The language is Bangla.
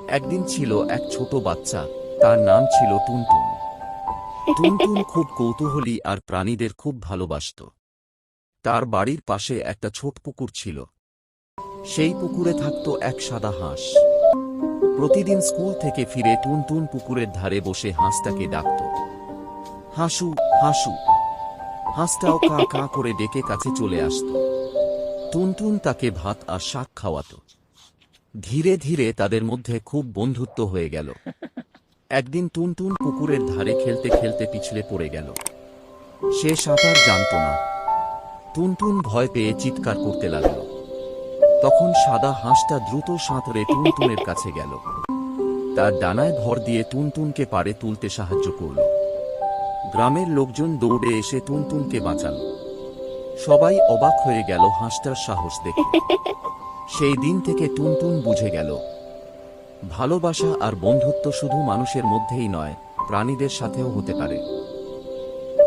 একদিন ছিল এক ছোট বাচ্চা, তার নাম ছিল টুনটুন। টুনটুন খুব কৌতূহলী আর প্রাণীদের খুব ভালোবাসত। তার বাড়ির পাশে একটা ছোট পুকুর ছিল। সেই পুকুরে থাকত এক সাদা হাঁস। প্রতিদিন স্কুল থেকে ফিরে টুনটুন পুকুরের ধারে বসে হাঁসটাকে ডাকত, হাসু হাসু। হাঁসটাও কা কা করে ডেকে কাছে চলে আসত। টুনটুন তাকে ভাত আর শাক খাওয়াত। ধীরে ধীরে তাদের মধ্যে খুব বন্ধুত্ব হয়ে গেল। একদিন টুনটুন পুকুরের ধারে খেলতে খেলতে পিছলে পড়ে গেল। সে সাঁতার জানত না। টুনটুন ভয় পেয়ে চিৎকার করতে লাগল। তখন সাদা হাঁসটা দ্রুত সাঁতরে টুনটুনের কাছে গেল। তার ডানায় ভর দিয়ে টুনটুনকে পাড়ে তুলতে সাহায্য করল। গ্রামের লোকজন দৌড়ে এসে টুনটুনকে বাঁচাল। সবাই অবাক হয়ে গেল হাঁসটার সাহস দেখে। সেই দিন থেকে টুনটুন বুঝে গেল, ভালোবাসা আর বন্ধুত্ব শুধু মানুষের মধ্যেই নয়, প্রাণীদের সাথেও হতে পারে।